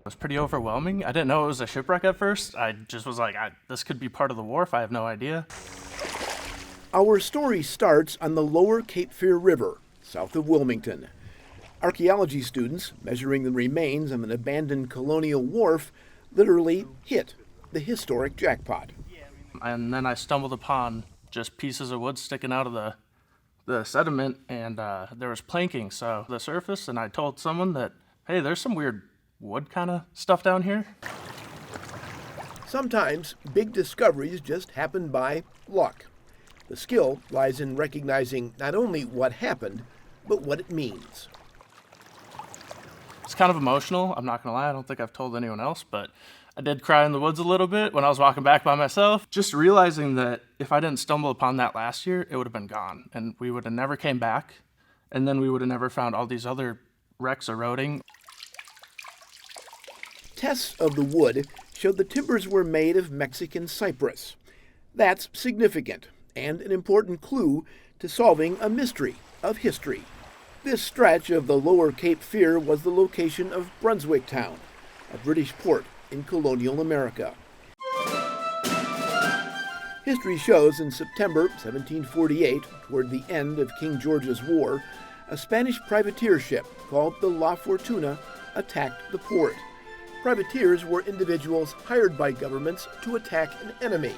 was pretty overwhelming. I didn't know it was a shipwreck at first. I just was like, this could be part of the wharf. I have no idea. Our story starts on the lower Cape Fear River, south of Wilmington. Archaeology students measuring the remains of an abandoned colonial wharf literally hit the historic jackpot. And then I stumbled upon just pieces of wood sticking out of the sediment, and there was planking, so the surface, and I told someone that, hey, there's some weird wood kind of stuff down here. Sometimes big discoveries just happen by luck. The skill lies in recognizing not only what happened, but what it means. It's kind of emotional, I'm not gonna lie. I don't think I've told anyone else, but I did cry in the woods a little bit when I was walking back by myself. Just realizing that if I didn't stumble upon that last year, it would have been gone, and we would have never came back, and then we would have never found all these other wrecks eroding. Tests of the wood showed the timbers were made of Mexican cypress. That's significant and an important clue to solving a mystery of history. This stretch of the lower Cape Fear was the location of Brunswick Town, a British port in colonial America. History shows in September 1748, toward the end of King George's War, a Spanish privateer ship called the La Fortuna attacked the port. Privateers were individuals hired by governments to attack an enemy.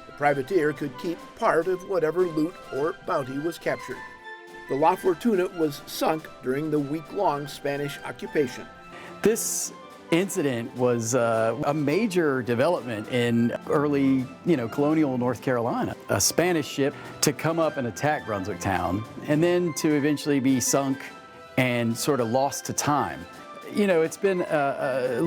The privateer could keep part of whatever loot or bounty was captured. The La Fortuna was sunk during the week-long Spanish occupation. This incident was a major development in early, colonial North Carolina. A Spanish ship to come up and attack Brunswick Town, and then to eventually be sunk and sort of lost to time. It's been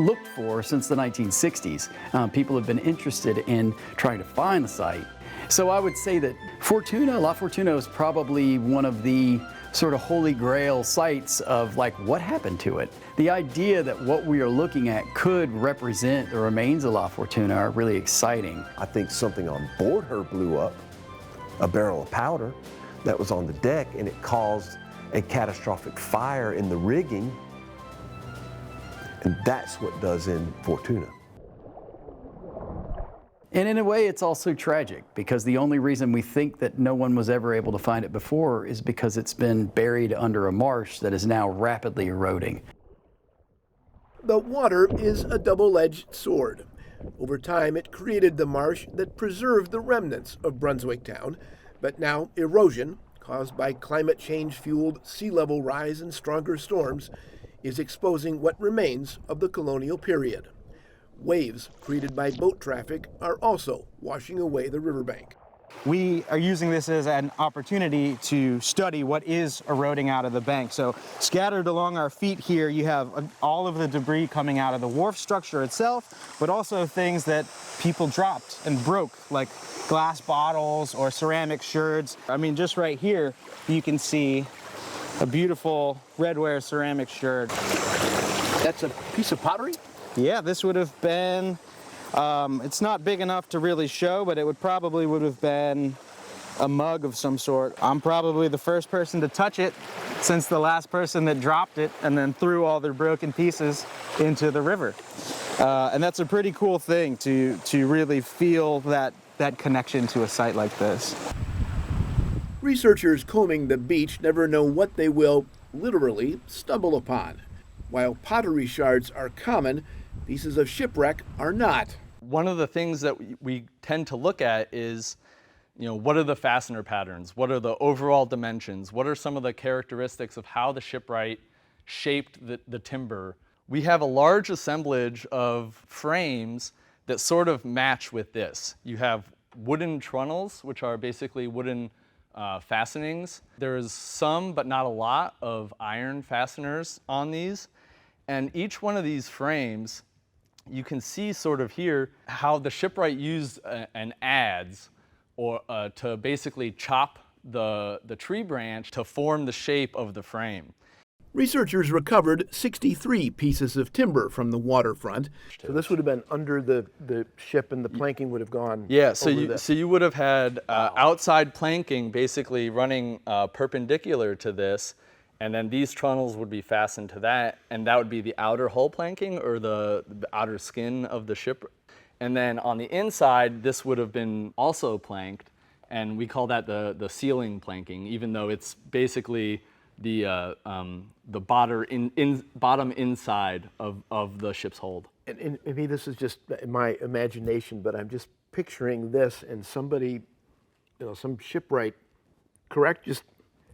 looked for since the 1960s. People have been interested in trying to find the site. So I would say that La Fortuna is probably one of the sort of holy grail sites of what happened to it. The idea that what we are looking at could represent the remains of La Fortuna are really exciting. I think something on board her blew up, a barrel of powder that was on the deck, and it caused a catastrophic fire in the rigging. And that's what does in Fortuna. And in a way, it's also tragic, because the only reason we think that no one was ever able to find it before is because it's been buried under a marsh that is now rapidly eroding. The water is a double-edged sword. Over time, it created the marsh that preserved the remnants of Brunswick Town, but now erosion, caused by climate change-fueled sea level rise and stronger storms, is exposing what remains of the colonial period. Waves created by boat traffic are also washing away the riverbank. We are using this as an opportunity to study what is eroding out of the bank. So scattered along our feet here, you have all of the debris coming out of the wharf structure itself, but also things that people dropped and broke, like glass bottles or ceramic sherds. I mean, just right here, you can see a beautiful redware ceramic sherd. That's a piece of pottery? Yeah, this would have been, it's not big enough to really show, but it would have been a mug of some sort. I'm probably the first person to touch it since the last person that dropped it and then threw all their broken pieces into the river. And that's a pretty cool thing to really feel that connection to a site like this. Researchers combing the beach never know what they will literally stumble upon. While pottery shards are common, pieces of shipwreck are not. One of the things that we tend to look at is, what are the fastener patterns? What are the overall dimensions? What are some of the characteristics of how the shipwright shaped the timber? We have a large assemblage of frames that sort of match with this. You have wooden trunnels, which are basically wooden fastenings. There is some, but not a lot, of iron fasteners on these. And each one of these frames, you can see sort of here how the shipwright used an adze or to basically chop the tree branch to form the shape of the frame. Researchers recovered 63 pieces of timber from the waterfront. So this would have been under the ship, and the planking would have gone so you would have had outside planking basically running perpendicular to this, And then these trunnels would be fastened to that, and that would be the outer hull planking, or the outer skin of the ship. And then on the inside, this would have been also planked, and we call that the ceiling planking, even though it's basically the bottom inside of the ship's hold. And maybe this is just my imagination, but I'm just picturing this and somebody, some shipwright, correct? Just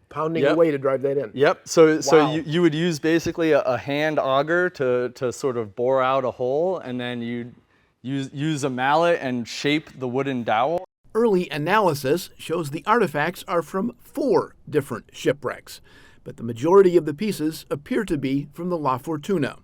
pounding Yep. away to drive that in. Yep. So Wow. you would use basically a hand auger to sort of bore out a hole, and then you'd use a mallet and shape the wooden dowel. Early analysis shows the artifacts are from 4 different shipwrecks, but the majority of the pieces appear to be from the La Fortuna,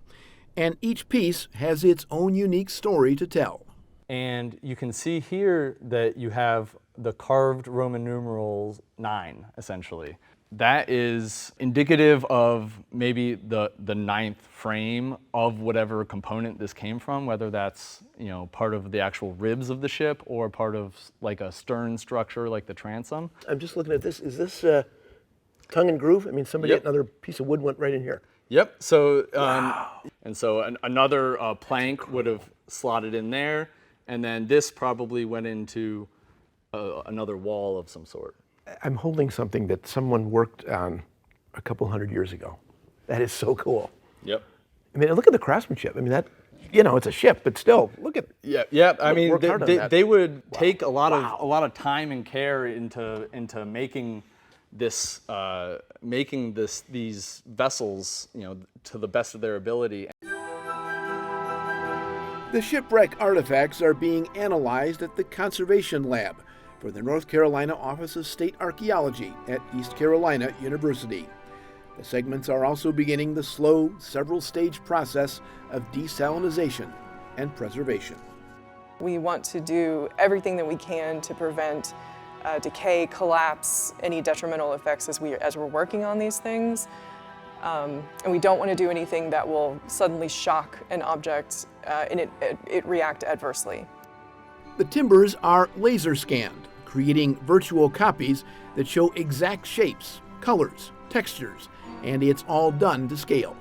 and each piece has its own unique story to tell. And you can see here that you have the carved Roman numerals 9, essentially. That is indicative of maybe the 9th frame of whatever component this came from, whether that's part of the actual ribs of the ship or part of like a stern structure like the transom. I'm just looking at this. Is this tongue and groove? I mean, somebody, Yep. another piece of wood went right in here. Yep. So and so another plank would have slotted in there, and then this probably went into another wall of some sort. I'm holding something that someone worked on a couple hundred years ago. That is so cool. Yep. I mean, look at the craftsmanship. I mean, that, it's a ship, but still, look at. Yeah. I mean, worked hard on that. they would take a lot of time and care into making this these vessels, to the best of their ability. The shipwreck artifacts are being analyzed at the Conservation Lab for the North Carolina Office of State Archaeology at East Carolina University. The segments are also beginning the slow, several-stage process of desalinization and preservation. We want to do everything that we can to prevent decay, collapse, any detrimental effects as we're working on these things. And we don't want to do anything that will suddenly shock an object and it react adversely. The timbers are laser scanned, creating virtual copies that show exact shapes, colors, textures, and it's all done to scale.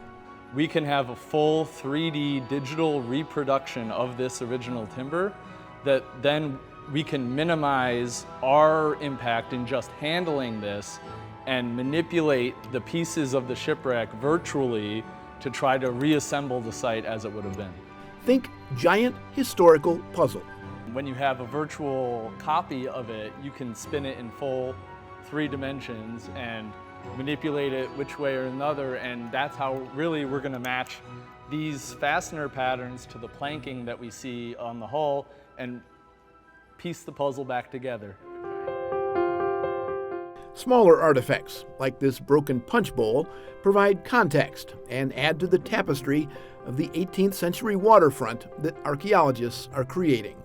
We can have a full 3D digital reproduction of this original timber that then we can minimize our impact in just handling this and manipulate the pieces of the shipwreck virtually to try to reassemble the site as it would have been. Think giant historical puzzle. When you have a virtual copy of it, you can spin it in full 3 dimensions and manipulate it which way or another, and that's how really we're going to match these fastener patterns to the planking that we see on the hull and piece the puzzle back together. Smaller artifacts, like this broken punch bowl, provide context and add to the tapestry of the 18th century waterfront that archaeologists are creating.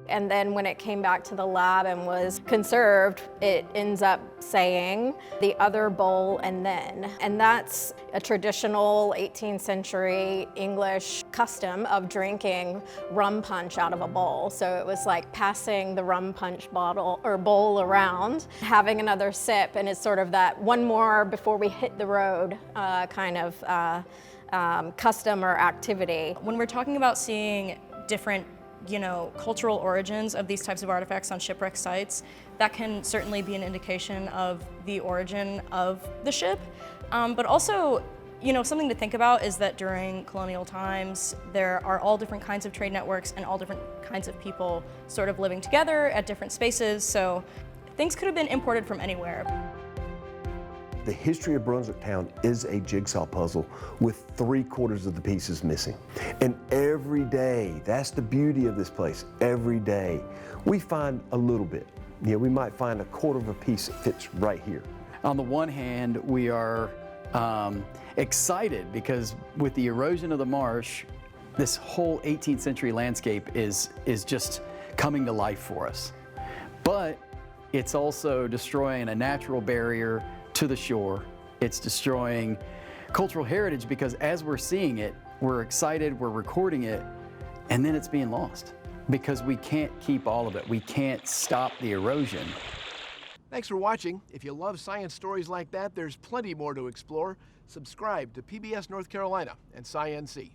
And then when it came back to the lab and was conserved, it ends up saying the other bowl and then. And that's a traditional 18th century English custom of drinking rum punch out of a bowl. So it was like passing the rum punch bottle or bowl around, having another sip, and it's sort of that one more before we hit the road kind of custom or activity. When we're talking about seeing different cultural origins of these types of artifacts on shipwreck sites, that can certainly be an indication of the origin of the ship. But also, something to think about is that during colonial times, there are all different kinds of trade networks and all different kinds of people sort of living together at different spaces. So things could have been imported from anywhere. The history of Brunswick Town is a jigsaw puzzle with 3/4 of the pieces missing. And every day, that's the beauty of this place, every day, we find a little bit. We might find 1/4 of a piece that fits right here. On the one hand, we are excited because with the erosion of the marsh, this whole 18th century landscape is just coming to life for us. But it's also destroying a natural barrier to the shore. It's destroying cultural heritage because as we're seeing it, we're excited, we're recording it, and then it's being lost because we can't keep all of it. We can't stop the erosion. Thanks for watching. If you love science stories like that, there's plenty more to explore. Subscribe to PBS North Carolina and SciNC.